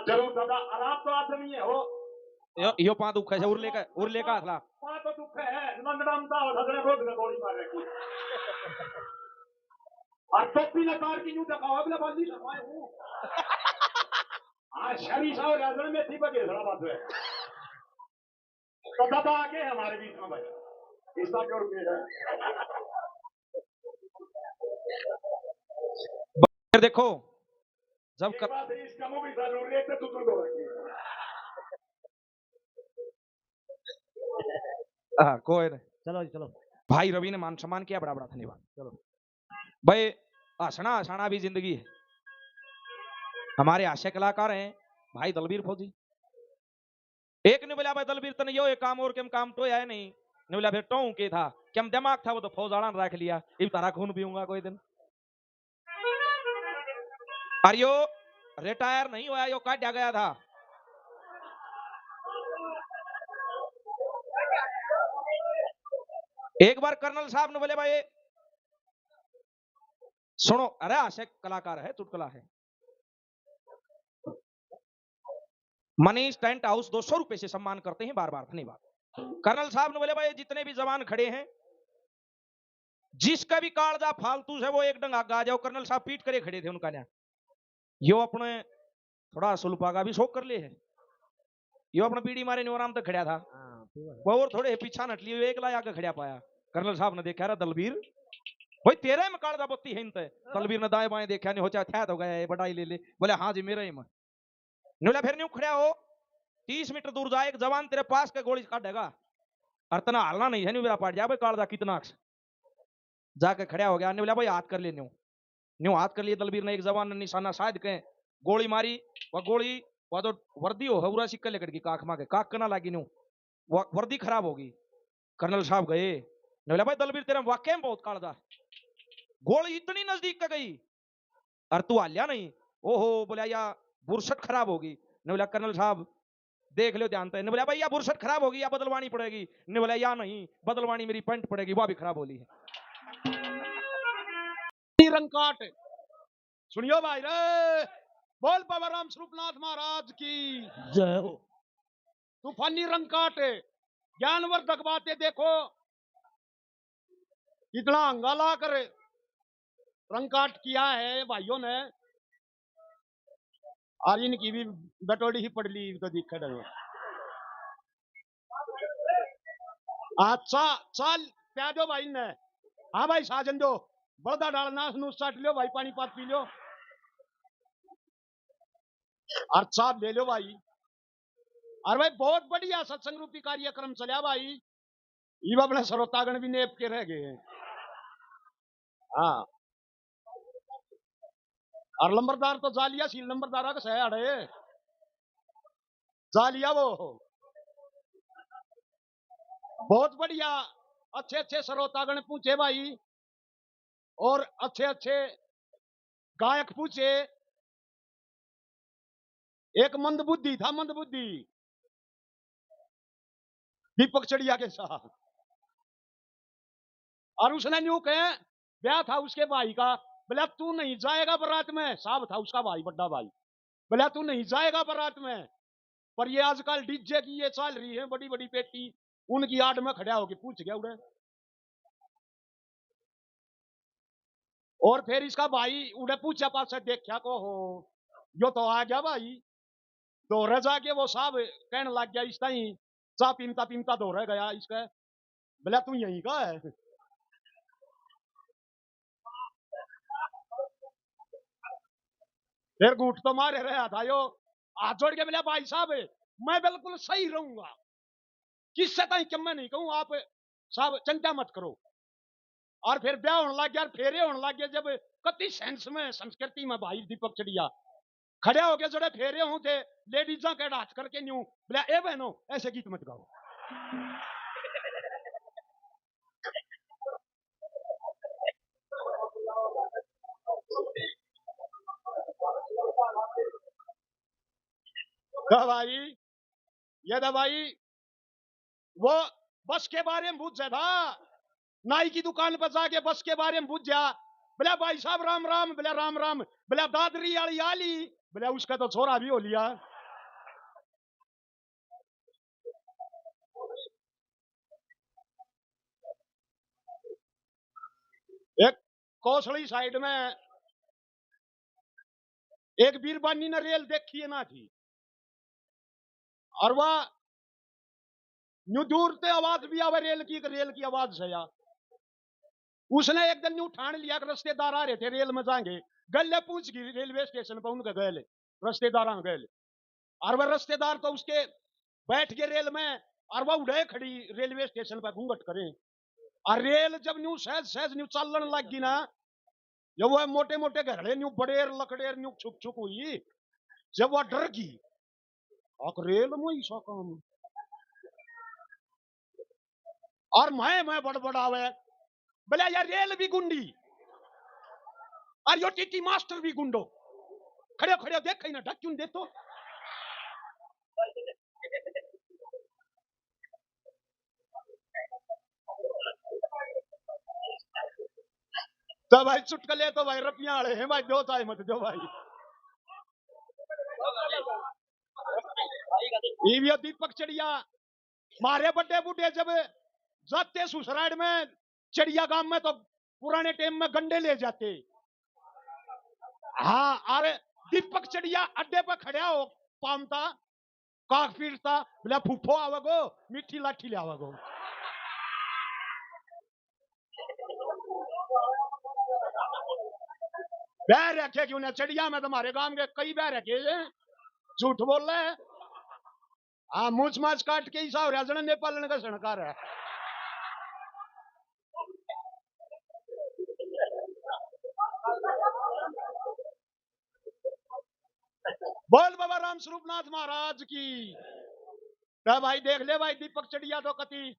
जरूर दादा आराम तो आदमी है हो यो पा दुख है उरले का हला पा तो दुख है नंदरामदा हो धगड़े रोड में गोली मार रखी और टोपी लगा के यूं दिखाओ अगला बंदी समाए हूं आज शरी साहब राजन में थी बगे थोड़ा बात है तो दादा आगे हमारे बीच में भाई इसका जोड़ के है फिर देखो जब बात इसका मुंह भी जरूर लेते तू तो कोई नहीं चलो जी चलो भाई रवि ने मान सम्मान किया बड़ा बड़ा धन्यवाद। चलो भाई हंसना हंसाना भी जिंदगी है। हमारे हास्य कलाकार हैं भाई दलबीर फौजी। एक ने बोला भाई दलबीर तने यो एक काम और केम काम तो है नहीं ने बोला फिर टों के था केम दिमाग था वो तो फौजाना रख लिया इब तारा खून पीऊंगा कोई दिन। और यो रिटायर नहीं हुआ यो काटा गया था। एक बार कर्नल साहब ने बोले भाई सुनो अरे हास्य कलाकार है चुटकुला है मनीष टेंट हाउस 200 रुपए से सम्मान करते हैं बार बार धन्यवाद। कर्नल साहब ने बोले भाई जितने भी जवान खड़े हैं जिसका भी कालजा फालतू है वो एक डंग आगे आ जाओ। कर्नल साहब पीट करे खड़े थे उनका ना यो अपने थोड़ा सुलपा का भी शौक कर ले है यो अपने पीढ़ी मारे न्योराम तक खड़ा था वो और थोड़े पीछा नट लिए एक लाया आगे खड़ा पाया। कर्नल साहब ने देखा रहा दलबीर भाई तेरे में कालजा बत्ती है इनते दलबीर ने दाएं बाएं देखा नहीं हो चाहे था तो गया बटाई ले ले बोले हाँ जी मेरे में न्यूला फिर न्यू खड़ा हो 30 मीटर दूर जाए एक जवान तेरे पास के गोली काटेगा और तना हालना नहीं है न्यू मेरा पाट जा भाई कालजा कितना जाके खड़ा हो गया ने बोला भाई हाथ कर ले न्यू न्यू हाथ कर लिए दलबीर ने एक जवान ने निशाना साध के गोली मारी वह गोली वह तो वर्दी हो हवरा सिक्का लेकर की काख मांगे काख कना लगी न्यू वर्दी खराब होगी। कर्नल साहब गए ने बोला भाई दलबीर तेरा वाकई में बहुत कालजा गोली इतनी नजदीक का गई और तू हालिया नहीं ओहो बोला या बुरसट खराब होगी ने बोला कर्नल साहब देख लो ध्यान ने बोला भाई या बुरसट खराब होगी या बदलवानी पड़ेगी ने बोला या नहीं बदलवानी मेरी पेंट पड़ेगी वह भी खराब होली है। रंकाट सुनियो भाई रे बोल पवराम स्वरूपनाथ महाराज की जय हो। तूफानी रंकाट ज्ञानवर्धक बातें देखो इतना हंगाला कर रंकाट किया है भाइयों ने और इनकी भी बटोड़ी ही पड़ ली तो दिख अच्छा चल प्याजो भाई ने हाँ भाई साजन दो बड़ा डालना चाट लो भाई पानी पात पी लो और चाप ले लो भाई। और भाई बहुत बढ़िया सत्संग रूपी कार्यक्रम चलिया भाई ये अपने श्रोतागण भी नेप के रह गए हैं। हाँ और लंबरदार तो जालिया सी लंबरदारा का सह अड़े जालिया वो बहुत बढ़िया अच्छे अच्छे श्रोतागण पूछे भाई और अच्छे अच्छे गायक पूछे। एक मंदबुद्धि था मंदबुद्धि दीपक चढ़िया के साथ और उसने न्यू कहे ब्याह था उसके भाई का बोला तू नहीं जाएगा बारात में साहब था उसका भाई बड़ा भाई बोला तू नहीं जाएगा बारात में पर ये आजकल डीजे की ये चल रही है बड़ी बड़ी पेटी उनकी आड़ में खड़ा होके पूछ गया उड़े और फिर इसका भाई उड़े पूछा पास से देखा को हो यो तो आ गया भाई दोहरे जाके वो साहब कहने लग गया इस ताई चा पीमता पीमता दोहरे गया इसका बोला तू यहीं का है फिर घूट तो मारे रहा था यो हाथ जोड़ के बोला भाई साहब मैं बिल्कुल सही रहूंगा किससे ताई कम मैं नहीं कहूं आप साहब चिंता मत करो। और फिर ब्याह होने लग गया फेरे होने लग गए जब कति सेंस में संस्कृति में भाई दीपक चढ़िया खड़े हो गए जोड़े फेरे हों थे लेडीजा के हाथ करके न्यू बोला ए बहनों ऐसे गीत मत गाओ भाई ये भाई वो बस के बारे में पूछ था नाई की दुकान पर जाके बस के बारे में पूछ जा बोला भाई साहब राम राम बोला राम राम बोला दादरी आली आली बोला उसका तो छोरा भी हो लिया कौशली साइड में एक बीरबानी ने रेल देखी है ना थी, और वह न्यू दूर से आवाज भी आवे रेल की आवाज से यार। उसने एक दिन न्यू ठान लिया कि रिश्तेदार आ रहे थे रेल में जाएंगे, गले पूछ गई रेलवे स्टेशन पर उनके गए रिश्तेदार गए, और वह रिश्तेदार तो उसके बैठ गए रेल में, और वह उड़े खड़ी रेलवे स्टेशन पर घूंघट करें, और रेल जब न्यू सहज सहज न्यू चलन लग गई ना, जब वह मोटे मोटे घरे न्यू बड़ेर लकड़ेर न्यू छुक छुक हुई, जब वह डर गई रेल में ऐसा काम, और मैं बड़बड़ावे बोले यार रेल भी गुंडी और यो टीटी मास्टर भी गुंडो, खड़े खड़े देख ना ढक क्यों दे तो भाई चुटकले तो भाई रपिया वाले हैं भाई, दो चाहे मत दो भाई। ये दीपक चिड़िया मारे बड़े बूढ़े जब जाते ससुराल में चिड़िया गांव में तो पुराने टाइम में गंडे ले जाते। हाँ, अरे दीपक चिड़िया अड्डे पर खड़ा हो पामता काक पीटता, बोला फूफो आवगो मीठी लाठी ले आवगो। बह रखे क्यों ना चिड़िया में, तुम्हारे गांव के कई बह रखे झूठ बोल रहे हैं। हाँ, मूछ माछ काट के हिसाब रहा नेपाल का सणकार है। बोल बाबा राम स्वरूपनाथ महाराज की। तो भाई देख ले भाई दीपक चिड़िया तो कति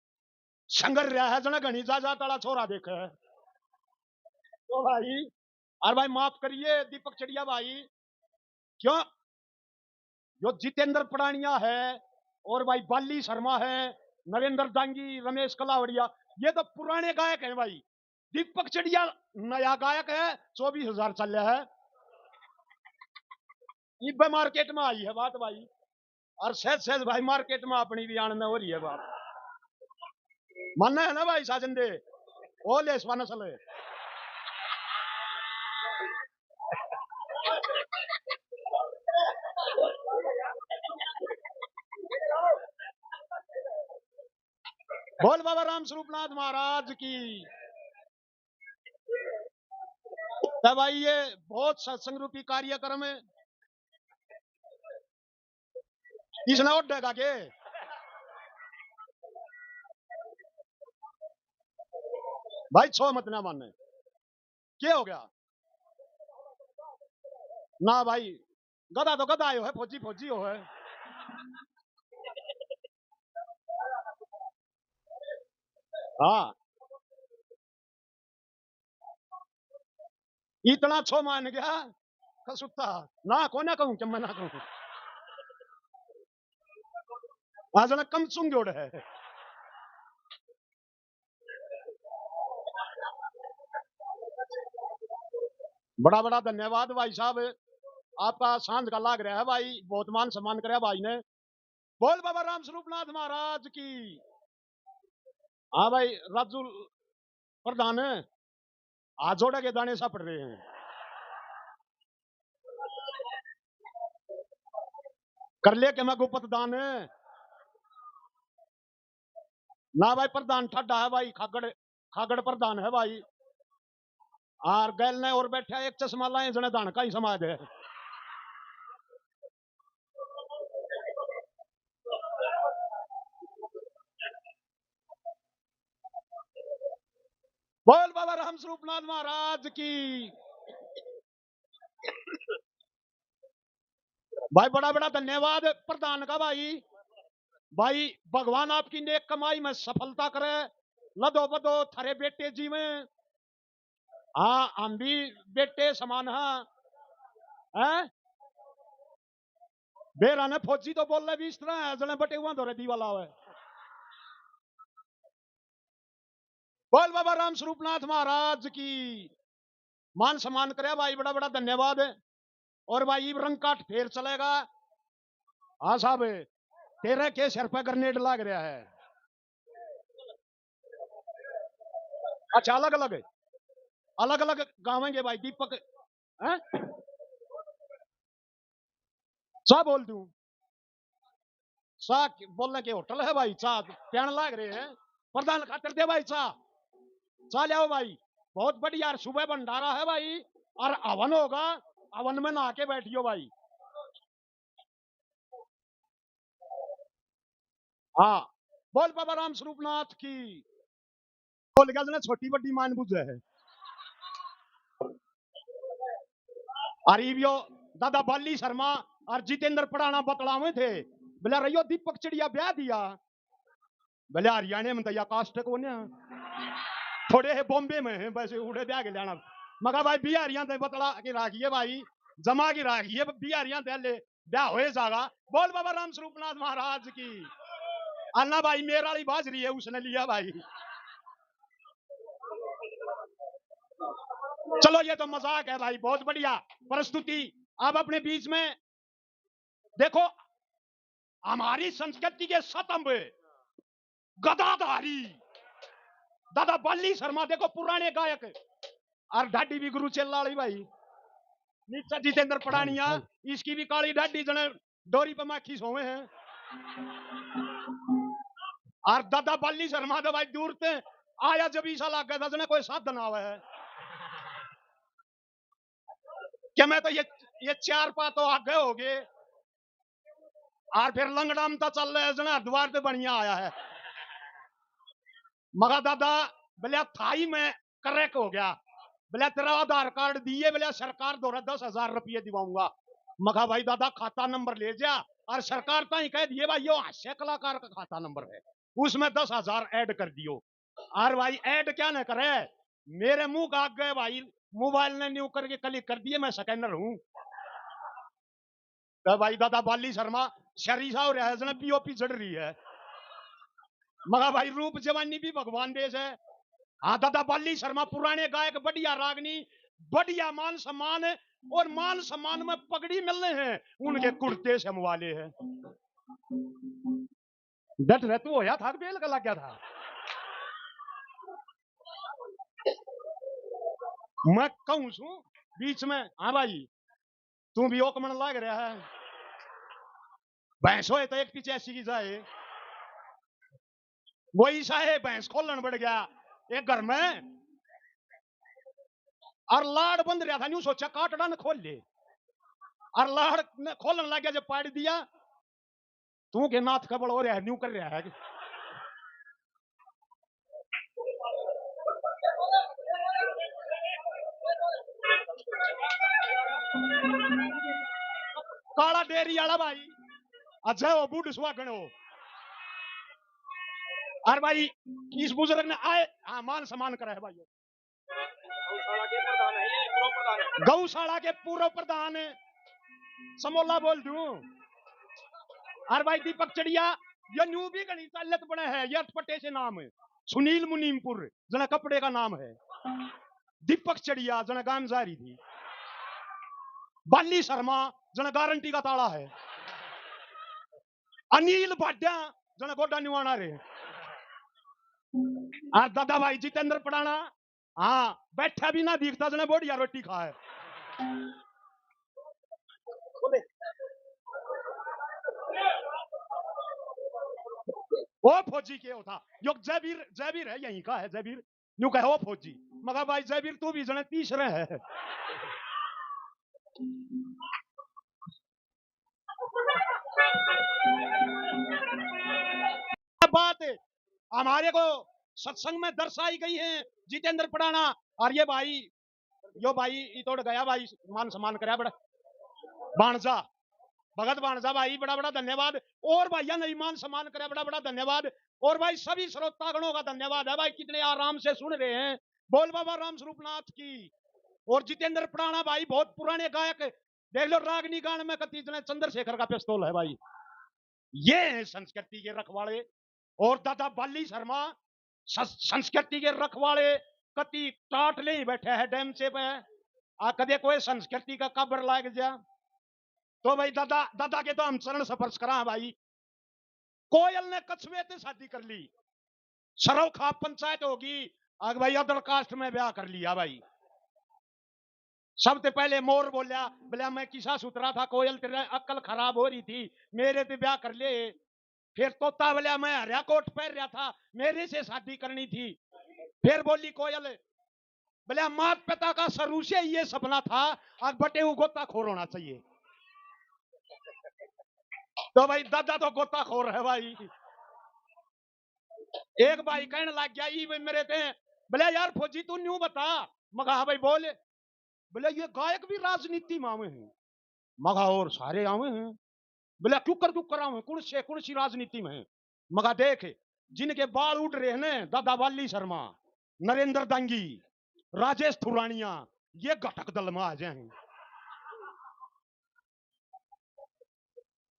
संगर रहा है जना घनी जा ताला छोरा देख है तो भाई, और भाई माफ करिए दीपक चिड़िया भाई, क्यों जो जितेंद्र पड़ानिया है और भाई बाली शर्मा है, नरेंद्र दांगी, रमेश कलावड़िया, ये तो पुराने गायक हैं भाई। दीपक चिड़िया नया गायक है, 24,000 चल रहा है, इब मार्केट में आई है बात भाई, और सहज सहज भाई मार्केट में अपनी भी आनंद हो रही है बात। मानना है ना भाई साजन दे ओ ले नसल है। बोल बाबा राम स्वरूपनाथ महाराज की। तब भाई ये बहुत सत्संग रूपी कार्यक्रम है, इसने उठेगा के भाई छो मत ना मानने, क्या हो गया ना भाई, गधा तो गधा आयो है, फौजी फौजी हो है। हाँ, इतना छो मान गया कसुत्ता ना को ना कहूं, मैं ना कहूं आज ना कम चुंगोड़ है। बड़ा बड़ा धन्यवाद भाई साहब, आपका सांझ का लाग रहा है भाई, बहुत मान सम्मान कराया भाई ने। बोल बाबा राम स्वरूपनाथ महाराज की। हाँ भाई राजू प्रधान हाथ जोड़ा के दाने सा पड़ रहे हैं, कर ले के मैं गुप्त दान ना भाई, प्रधान ठाडा है भाई, खागड़ खागड़ प्रधान है भाई, और गैल ने और बैठा एक चश्मा लाए जने दान का ही समाज है। बोल बाबा राम स्वरूपनाथ महाराज की। भाई बड़ा बड़ा धन्यवाद प्रधान का भाई, भाई भगवान आपकी नेक कमाई में सफलता करे, लदो बदो थारे बेटे जी में। हाँ, हम भी बेटे समान हैं, बेरा ने फौजी तो बोल रहे भी इस तरह है जने बटे हुआ दौरे दी वाला है। बोल बाबा राम स्वरूपनाथ महाराज की। मान सम्मान करे भाई, बड़ा बड़ा धन्यवाद है। और भाई रंग काट फेर चलेगा। हाँ साहब, तेरे के सिर पर ग्रेनेड लग रहा है। अच्छा अलग अलग है, अलग अलग गावेंगे भाई दीपक हैं? चा बोल दूं चा बोलने के होटल है भाई चा प्यान लाग रहे हैं प्रधान खातर दे भाई चा चा ले आओ भाई बहुत बढ़िया यार सुबह भंडारा है भाई और हवन होगा हवन में नहा के बैठियो भाई हाँ बोल बाबा राम स्वरूपनाथ की बोल गया ना छोटी बड़ी मान बुझे है अरिवियो दादा बाली शर्मा और जितेंद्र पड़ाना बतलावे थे बोले रहियो दीपक चिड़िया ब्याह दिया बोले हरियाणा में तो कास्ट को ने थोड़े है बॉम्बे में है वैसे उड़े ब्याह के लेना मगर भाई बिहारियां ते बतला के राखिए भाई जमा की राखिए बिहारियां ते ले ब्याह होए जागा बोल बाबा राम स्वरूपनाथ महाराज की अन्ना भाई मेरा वाली बाजरी है उसने लिया भाई चलो ये तो मजाक है भाई बहुत बढ़िया प्रस्तुति अब अपने बीच में देखो हमारी संस्कृति के स्तंभ गदाधारी दादा बाली शर्मा देखो पुराने गायक और ढाडी भी गुरु चेला वाली भाई नीचा जितेंद्र पड़ानिया इसकी भी काली ढाडी जने डोरी पर माखी सोवे हैं और दादा बाली शर्मा तो भाई दूर से आया जब ईसा लग गया था जने कोई साधन आवे है क्या मैं तो ये चार पा तो आगे हो गए और फिर लंगड़ाम तो चल रहे जना द्वार पे बढ़िया आया है मगा दादा बोले थाई में करेक्ट हो गया बोले तेरा आधार कार्ड दिए बोले सरकार द्वारा 10,000 रुपये दिवाऊंगा मगा भाई दादा खाता नंबर ले जा और सरकार तो ही कह दिए भाई यो हास्य कलाकार का खाता नंबर है उसमें 10,000 ऐड कर दियो और भाई ऐड क्या न करे मेरे मुंह का गए भाई मोबाइल ने न्यू करके क्लिक कर दिए मैं स्कैनर हूं तो भाई दादा बाली शर्मा शरीसा और पीओपी चढ़ रही है मगर भाई रूप जवानी भी भगवान देश है हाँ दादा बाली शर्मा पुराने गायक बढ़िया रागनी बढ़िया मान सम्मान और मान सम्मान में पगड़ी मिलने हैं उनके कुर्ते से वाले हैं डट रहे तू होया था बेल का लग गया था मैं कहूं सू बीच में हाँ भाई तू भी ओक मन लग रहा है भैंस हो तो एक पीछे ऐसी की जाए वही सा है भैंस खोलन बढ़ गया एक घर में और लाड़ बंद रहा था न्यू सोचा काटड़ा न खोल ले और लाड़ ने खोलन लग गया जब पाड़ दिया तू के नाथ खबड़ हो रहा है न्यू कर रहा है काला डेरी वाला भाई अच्छा वो बूढ़ सुहागण हो और भाई इस बुजुर्ग ने आए हाँ मान सम्मान करा है भाई गौशाला के पूर्व प्रधान समोला बोल दूं और भाई दीपक चढ़िया ये न्यू भी गणित चालत बने है ये अटपटे से नाम है सुनील मुनीमपुर जना कपड़े का नाम है दीपक चढ़िया जना गाम जारी थी बाली शर्मा जना गारंटी का ताला है अनिल भाड्या जना गोडा निवाना रे और दादा भाई जितेंद्र पड़ाना हाँ बैठा भी ना दिखता जना बढ़िया रोटी खाए वो फौजी के होता यो जयवीर है यहीं का है जयवीर न्यू कहे वो फौजी मगर भाई जयवीर तू भी जने तीसरे है बात हमारे को सत्संग में दर्शाई गई है जितेंद्र पड़ाना और ये भाई यो भाई तोड़ गया भाई मान सम्मान कराया बड़ा बाणजा भगत बाणजा भाई बड़ा बड़ा धन्यवाद और भैया ने मान सम्मान कराया बड़ा बड़ा धन्यवाद और भाई सभी श्रोतागणों का धन्यवाद है भाई कितने आराम से सुन रहे हैं बोल बाबा राम स्वरूपनाथ की और जितेंद्र पड़ाना भाई बहुत पुराने गायक देख लो रागनी गान में कति चंद्रशेखर का पिस्तौल है भाई ये है संस्कृति के रखवाले और दादा बाली शर्मा संस्कृति के रखवाले कति टाट ले ही बैठे हैं डैम से पे आ कदे कोई संस्कृति का कब्र लाग जा तो भाई दादा के तो हम चरण स्पर्श करा भाई कोयल ने कछुए से शादी कर ली सरौखा पंचायत होगी आग भाई अदर कास्ट में ब्याह कर लिया भाई सबसे पहले मोर बोलिया, बोला मैं किसा सुतरा था, कोयल तेरा अक्ल खराब हो रही थी, मेरे से ब्याह कर ले। फिर तोता बोलिया मैं हरिया कोट पहन रहा था, मेरे से शादी करनी थी। फिर बोली कोयल, बोले माता पिता का शुरू से ये सपना था, आज बटे वो गोताखोर होना चाहिए। तो भाई दादा तो गोताखोर है भाई। एक भाई कहने लग गया ई भाई मेरे थे, बोले यार फौजी तू न्यू बता। मगा हाँ भाई बोले, बोले ये गायक भी राजनीति में आवे हैं। मगा और सारे आवे हैं। बोले क्यों कर आवे कौन सी राजनीति में है। मगा देख जिनके बाल उड़ रहे हैं ना, दादा वाली शर्मा, नरेंद्र दांगी, राजेश थुरानिया, ये घटक दल में आ जाए।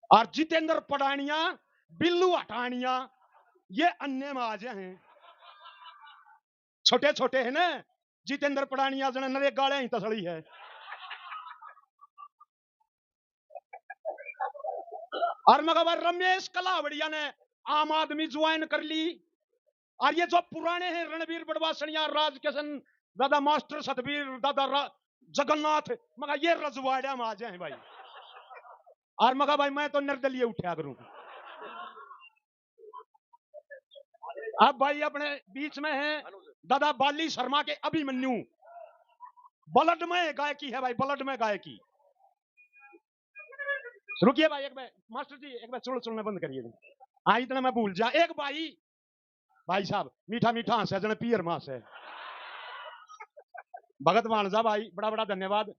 और जितेंद्र पडानिया, बिल्लू हटानिया, ये अन्य में आ जाए। छोटे छोटे है ना, जितेंद्र पडानिया जने नरे गाले ही तसड़ी है। और मगर रमेश कलावड़िया ने आम आदमी ज्वाइन कर ली। और ये जो पुराने हैं रणवीर बड़वासनिया, राज किशन, दादा मास्टर सतबीर, दादा जगन्नाथ, मगर ये रजवाड़ा में आ जाए भाई। और मगा भाई मैं तो निर्दलीय उठा करूं। अब भाई अपने बीच में है दादा बाली शर्मा के अभिमन्यु, बलड में गायकी है भाई, बलड में गायकी। रुकिए भाई, एक बार मास्टर जी एक बार चुलना बंद करिए। हाँ इतना मैं भूल जा। एक भाई साहब मीठा मीठा हंस है जने पियर मास है। भगत मानजा भाई बड़ा बड़ा धन्यवाद।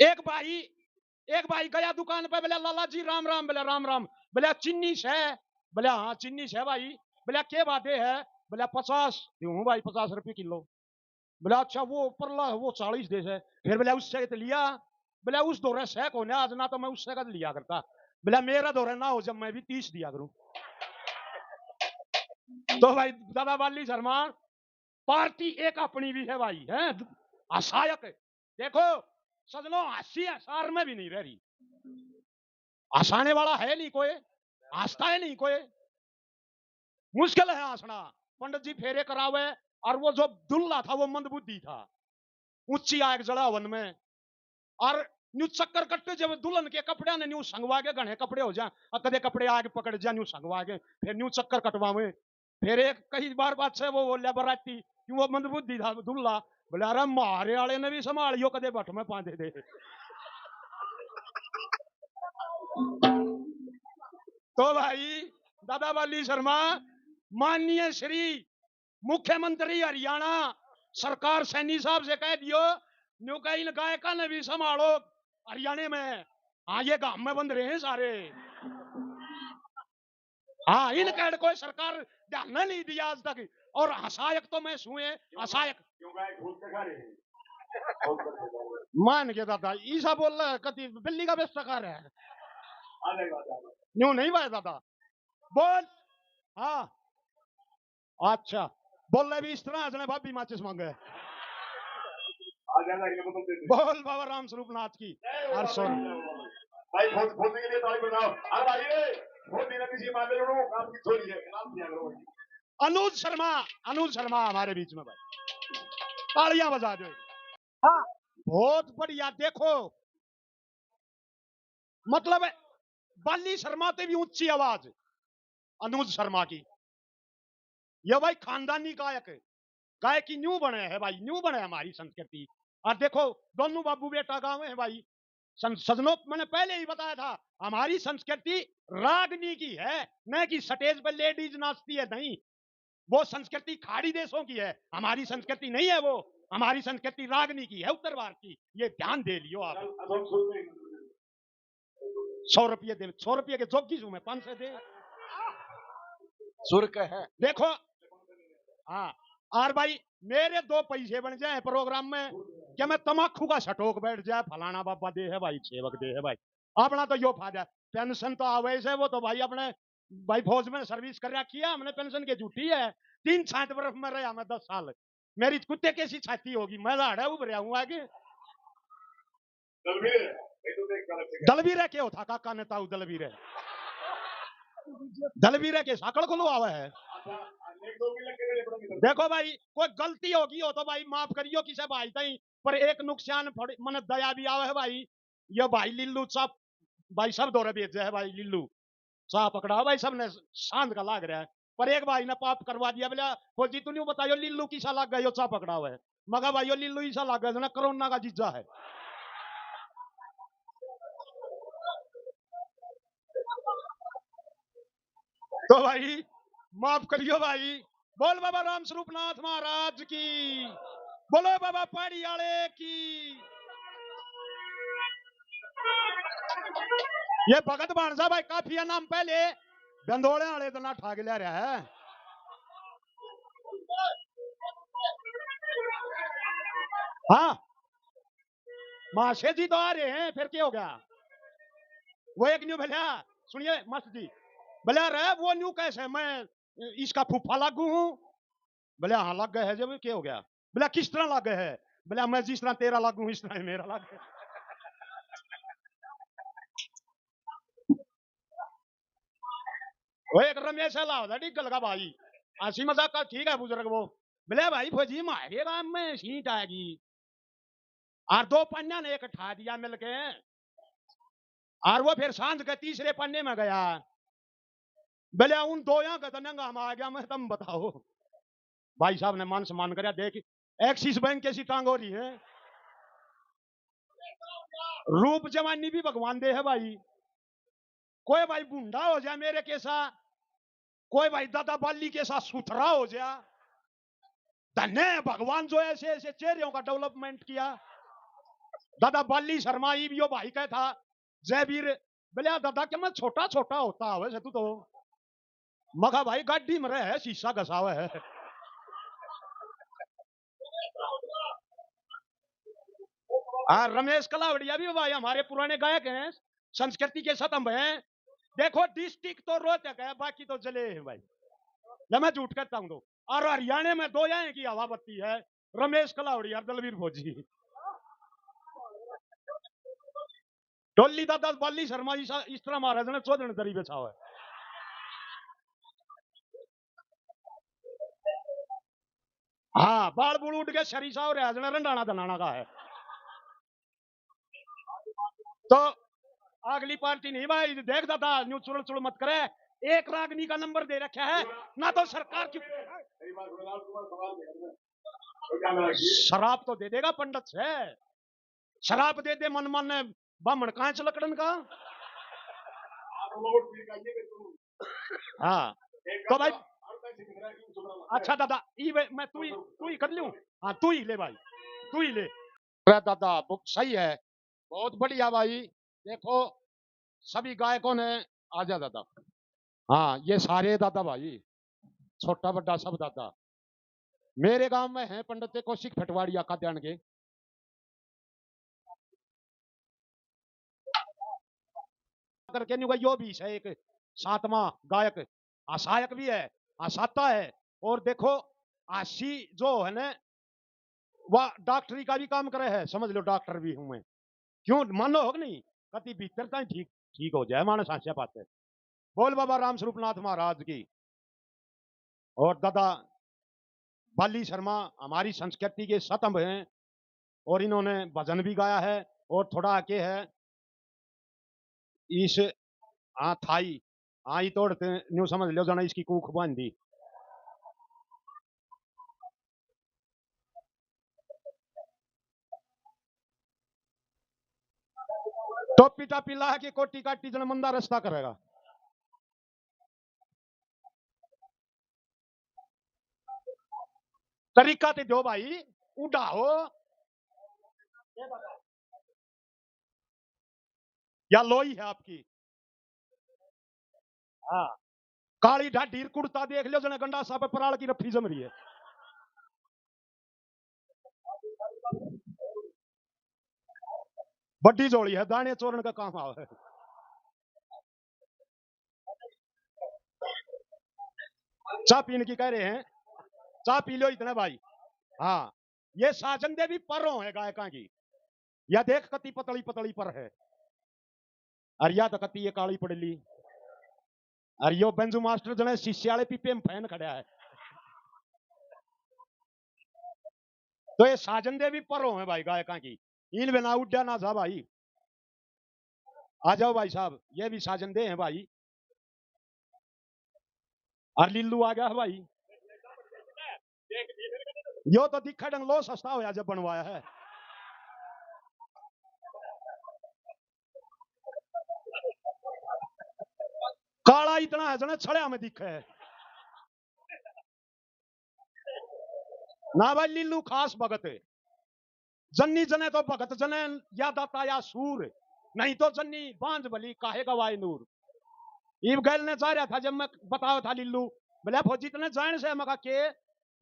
एक भाई गया दुकान पे, बोले लाला जी राम राम, बोले राम राम, बोले चिन्नी से, बोले हाँ चिन्नी से भाई, बोले के बातें है, बोले 50 हूँ भाई, 50 रुपये किलो। बोले अच्छा वो परला वो 40 दे से। फिर बोले उससे तो लिया, बोले उस दौरे से को आज ना तो मैं उससे का लिया करता। बोले मेरा दौरे ना हो जब मैं भी 30 दिया करूं। तो भाई दादा वाली शर्मा पार्टी एक अपनी भी है भाई, है असहायक। देखो सजनों हंसी हसार में भी नहीं रह रही, हंसाने वाला है नहीं कोई, हंसता है नहीं कोई, मुश्किल है हंसना। पंडित जी फेरे करावे, और वो जो दुल्ला था वो मंदबुद्धि था, ऊंची आग जड़ा वन में। और न्यू चक्कर कट्टे जब दुल्हन के कपड़े ने न्यू संगवा के घने कपड़े हो जा, कदे कपड़े आगे पकड़ जा न्यू संगवा के, फिर न्यू चक्कर कटवावे। फिर एक कई बार बात से वो बोलिया बराती क्यों, वो मंदबुद्धि था दुल्ला, बोले अरे मारे वाले ने भी संभालियो कदे बट में पांदे दे। तो भाई दादा वाली शर्मा माननीय श्री मुख्यमंत्री हरियाणा सरकार सैनी साहब से कह दियो न्यू कहीं गायका ने भी संभालो हरियाणा में। हाँ ये गांव में बंद रहे हैं सारे। हाँ इन कैड कोई सरकार ध्यान नहीं दिया आज तक। और हसायक तो मैं सुए हसायक मान के दादा ईसा बोल रहा है कति बिल्ली का बेस्टकार है न्यू नहीं भाई दादा बोल। हाँ अच्छा बोल रहे भी इस तरह हंसने भाभी माचिस मांगे। बोल बाबा राम स्वरूप नाथ की हर सौ भाई भोजने के लिए ताली बजाओ। अरे भाई भोजने ने किसी मामले में काम की छोड़ी है, नाम दिया करो। अनुज शर्मा हमारे बीच में भाई, तालियां बजा दो। हाँ बहुत बढ़िया। देखो मतलब बाली शर्मा से भी ऊंची आवाज अनुज शर्मा की। ये भाई खानदानी गायकी न्यू बने है भाई, न्यू बने हमारी संस्कृति। और देखो दोनों बाबू बेटा गाँव है भाई। सजनों मैंने पहले ही बताया था हमारी संस्कृति रागनी की है, न कि स्टेज पर लेडीज नाचती है, नहीं। वो संस्कृति खाड़ी देशों की है, हमारी संस्कृति नहीं है वो। हमारी संस्कृति रागनी की है, उत्तर भारत की। ये ध्यान दे लियो आप। 100 रुपये दे, 100 रुपये के जोगी में 500 दे सुर है। देखो हाँ और भाई मेरे 2 पैसे बन जाए प्रोग्राम में, क्या मैं तमाकू का छटोक बैठ जाए फलाना बाबा दे है भाई, सेवक दे है भाई, अपना तो यो फायदा। पेंशन तो आवे से वो तो भाई अपने भाई फौज में सर्विस कर रखी है हमने, पेंशन की झूठी है। 3 छात बर्फ में रहा मैं 10 साल, मेरी कुत्ते कैसी छाती होगी, मैं लाड़ा उभ रहा हूँ आगे। दलवीर क्यों था काका ने ताऊ दलवीर के साकड़ खुलवा है। एक दो भी लगे रहे बड़ा देखो भाई कोई गलती होगी हो तो भाई माफ करियो किसे भाई तई पर एक नुकसान मन दया भी आवे है भाई। ये भाई लिल्लू साहब भाई सब दौरे भेज है भाई लिल्लू साहब पकड़ा भाई सबने शांत का लाग रहा है पर एक भाई ने पाप करवा दिया बोला फौजी तू नहीं बतायो लिल्लू किसा लाग गया सा पकड़ा हुआ है मगर भाई यो लिल्लू ईसा लाग गया कोरोना का जीजा है। तो भाई माफ करियो भाई। बोल बाबा राम स्वरूप नाथ महाराज की बोलो बाबा पहाड़ी वाले की। ये भगत भाणसा भाई काफी नाम पहले गंदोले वाले तो ना ठाक ले रहा है। हाँ महाशय जी तो आ रहे हैं फिर क्या हो गया। वो एक न्यू भैया सुनिए मस्त जी भले रहे वो न्यू कैसे मैं इसका फूफा लागू हूं भले हाँ लग गए है जब क्या हो गया भले किस तरह लग गए है भले मैं जिस तरह तेरा लागू हूं इस तरह मेरा लग गया। वो एक रमेश है लाओ डिगल का भाई हंसी मजाक का ठीक है बुजुर्ग वो बोले भाई फौजी मारे गांव में सीट आएगी और दो पन्ना ने एक ठा दिया मिलके और वो फिर सांझ के तीसरे पन्ने में गया बोले उन दो यहाँ का तो नंगा हम आ गया मैं तुम बताओ। भाई साहब ने मान सम्मान कर देख एक्सिस बैंक कैसी टांग हो रही है। रूप जवानी भी भगवान दे है भाई। कोई भाई बूढ़ा हो जाए मेरे के साथ कोई भाई दादा बाली के साथ सुथरा हो जाए धन्य है भगवान जो ऐसे ऐसे चेहरों का डेवलपमेंट किया। दादा बाली शर्मा यो भाई का था जयवीर बोले दादा क्या मैं छोटा छोटा होता है वैसे तू तो मगा भाई गाड़ी में रहे शीशा घसावे है। रमेश कलावड़िया भी भाई हमारे पुराने गायक हैं संस्कृति के सतंभ हैं। देखो डिस्ट्रिक्ट तो रोहतक है बाकी तो जले हैं भाई न मैं झूठ कहता हूं तो और हरियाणा में दो यहाँ की हवा बत्ती है रमेश कलावड़िया दलवीर फौजी। डोली दादा बाली शर्मा इस तरह महाराज ने चौधरी दरी बेचा हुआ है। हाँ बाल बुल उठ के शरीसा और रंडाना धनाना का है। तो अगली पार्टी नहीं भाई देख दादा न्यू चुड़ चुड़ मत करे एक रागनी का नंबर दे रखा है ना तो सरकार की शराब तो दे देगा पंडित से शराब दे दे मन मन बामण कहां लकड़न का। हाँ तो भाई अच्छा दादा मैं तू ही कर लूं। हाँ तू ही ले भाई तू ही ले दादा बुक सही है बहुत बढ़िया भाई। देखो सभी गायकों ने आजा दादा हाँ ये सारे दादा भाई छोटा बड़ा सब दादा मेरे गांव में है पंडित कौशिक फटवाड़िया का ध्यान के करके नहीं यो भी है एक सातवां गायक आशायक भी है आशाता है। और देखो आशी जो है ना वह डॉक्टरी का भी काम करे है समझ लो डॉक्टर भी हूं मैं क्यों मानो हो नहीं कति भीतर का ठीक ठीक हो जाए मानस आशा पाते। बोल बाबा राम स्वरूप नाथ महाराज की। और दादा बाली शर्मा हमारी संस्कृति के सतंभ हैं और इन्होंने भजन भी गाया है और थोड़ा आके है इस थाई आई तोड़ते न्यू समझ लो जाना इसकी कूख बांध दी। टोपी टापी ला के कोटी काटी जन मंदा रास्ता करेगा। तरीका ते दो भाई उड़ाओ या लोई है आपकी। हाँ काली ढाडी कुर्ता देख लो जने गंडा साहब पराल की रफी जम रही है। बड्डी जोड़ी है दाने चोरन का काम आवा है। चाह पीने की कह रहे हैं चाह पी लो इतना भाई। हाँ ये साजन देवी परों है गायका की या देख कति पतली पतली पर है और या तो कति ये काली पड़ली और यो बंजू मास्टर जने शीशे वाले पीपे में फैन खड़ा है। तो ये साजन दे भी परो है भाई गायका की, इन बिना उड्डा ना था भाई। आ जाओ भाई साहब, ये भी साजन दे हैं भाई। और लिल्लू आ गया है भाई। यो तो दिखा डंग लो सस्ता होया जब बनवाया है। काला इतना है जने छड़िया में दिखे है ना भाई। लिल्लू खास भगत है। जन्नी जने तो भगत जने याद आता या सूर, नहीं तो जन्नी बांझ भली काहे गवाए नूर। इब गैल ने जा रहा था जब मैं बताओ था लिल्लू, बोले फौजी तने जान से मगा के,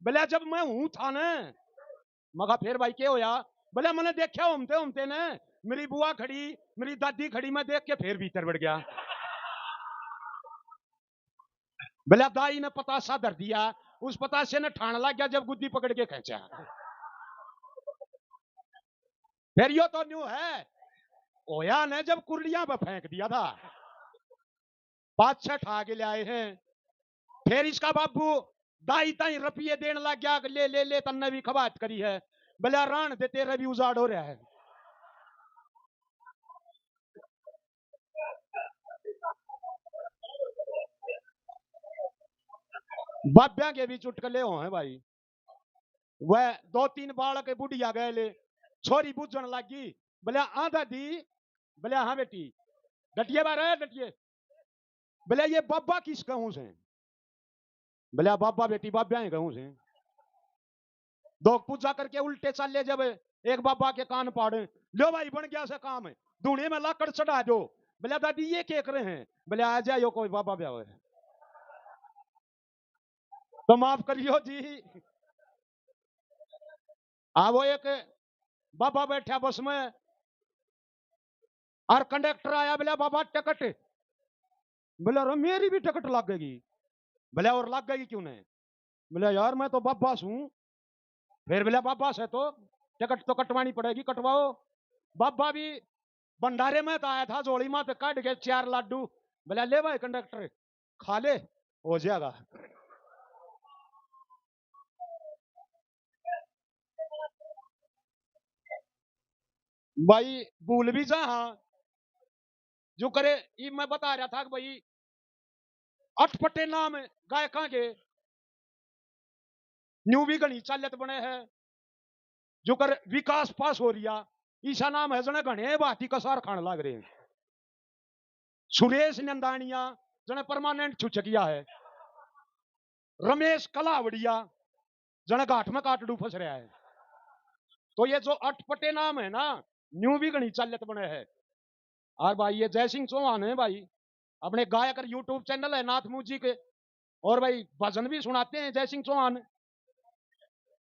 बोले जब मैं हूं था ना, मगा फिर भाई के होया, बोले मैंने देखा उमते उमते ने मेरी बुआ खड़ी मेरी दादी खड़ी, मैं देख के फिर भीतर बढ़ गया। बोले दाई ने पतासा धर दिया, उस पतासे ने ठाण लग गया जब गुद्दी पकड़ के खींचा। फिर यो तो न्यू है, ओया ने जब कुर्लियां पर फेंक दिया था, 5-6 ठा के ले आए हैं। फिर इसका बाबू दाई ताई रुपये देने लग गया, ले ले ले तन्ने भी खबात करी है। बोले रान दे तेरे भी उजाड़ हो रहा है। बाब्या के भी चुटकले हो हैं भाई। वह 2-3 बालक बुढ़िया गए ले, छोरी बुझन लगी, बोले आधा दी, बोले हाँ बेटी, डटिए बारे डटिए। बोले ये बाबा किस कहूं से, बोले बाबा बेटी बाब्या ही कहूं से। दो पूजा करके उल्टे चले जब एक बाबा के कान पाड़े, लो भाई बन गया से काम है, धूने में लाकड़ चढ़ा दो। बोले दादी ये क्या करे हैं, बोले आ जाओ कोई बाबा ब्याह है तो माफ करियो जी। वो एक बाबा बैठा बस में और कंडक्टर आया, बोले बाबा टिकट, बोले अरे मेरी भी टिकट लग गई। बोले और लग गई क्यों नहीं, बोले यार मैं तो बाबा हूं। फिर बोले बाबा से तो टिकट तो कटवानी पड़ेगी, कटवाओ। बाबा भी भंडारे में तो आया था, जोड़ी में तो काट के 4 लाडू। बोले ले भाई कंडक्टर खा ले हो जाएगा। भाई भूल भी जा, हाँ जो करे ये मैं बता रहा था कि भाई अटपटे नाम गायका के न्यू भी घनी चालत बने हैं। जो कर विकास पास हो रिया, ईसा नाम है जने घने बाती कसार खान लग रहे हैं। सुरेश नंदानिया जने परमानेंट छुचकिया है। रमेश कलावड़िया जने घाट में काटडू फंस रहा है। तो ये जो अटपटे नाम है ना, न्यू भी घनी चालत बने हैं। और भाई ये जय सिंह चौहान है भाई, अपने गायक यूट्यूब चैनल है नाथ मुझी के, और भाई भजन भी सुनाते हैं जय सिंह चौहान।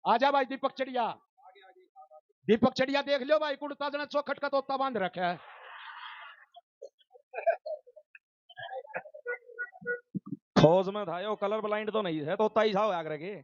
आजा भाई दीपक चढ़िया, दीपक चढ़िया देख लो भाई, कुर्ता जने चौखट का तोता बांध रखा है। फौज में था यो, कलर ब्लाइंड तो नहीं है, तोता ही था आगरा के।